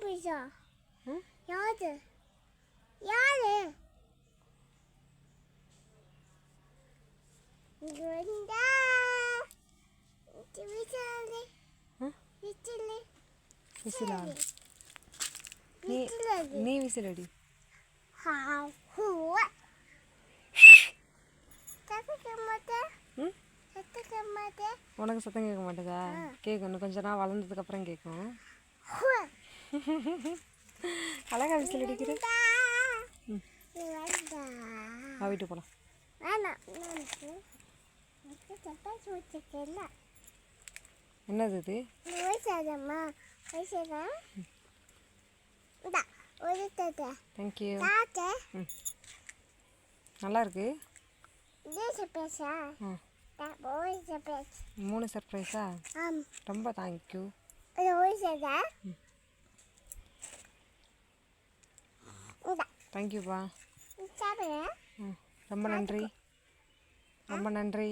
பீஸா யாரு யாரு இங்க வந்தா விசிலு விசிலு விசிலா நீ விசில் அடி உனக்கு சத்தம் கேட்க மாட்டேதா கேட்கும் இன்னும் கொஞ்ச நாள் வளர்ந்ததுக்கு அப்புறம் கேட்கும் அழகா விசில் அடிக்கிற வீட்டு போலாம் என்னது இது தேங்க்யூ நல்லா இருக்கு 3 சர்ப்ரைஸா ரொம்ப தேங்க்யூ தேங்க்யூப்பா ரொம்ப நன்றி ரொம்ப நன்றி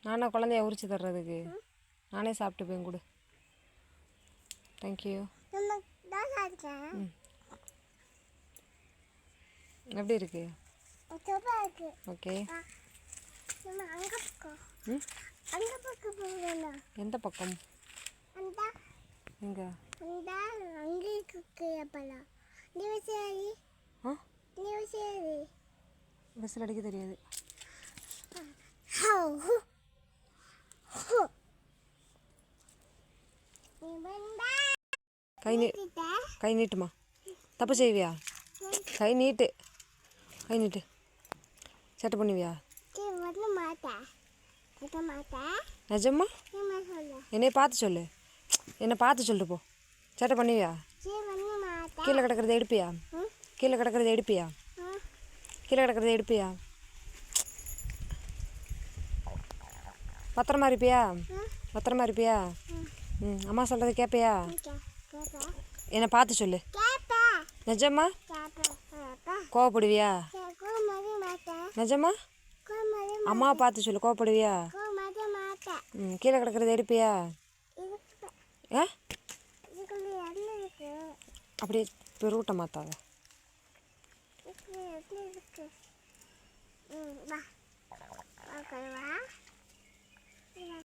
நானே குழந்தைய உரிச்சு தர்றதுக்கு நானே சாப்பிட்டு போய் கொடு தேங்க்யூ எப்படி இருக்கு ஓகே எந்த பக்கம் எங்க விசில் அடிக்க தெரியாது கை நீட்டுமா தப்பு செய்வியா கை நீட்டு சேட்டை பண்ணுவியா நிஜமா என்னை பார்த்து சொல்லு சொல்லிட்டு போ சேட்டை பண்ணுவியா கீழே கிடக்கிறத எடுப்பியா பத்திரமா இருப்பியா அம்மா சொல்கிறது கேட்பியா என்னை பார்த்து சொல்லு நிஜமா கோவப்படுவியா நிஜமா அம்மாவை பார்த்து சொல்லு கோவப்படுவியா கீழே கிடக்கிறத எடுப்பியா அப்படியே பெருவிட்ட மாத்தாத வா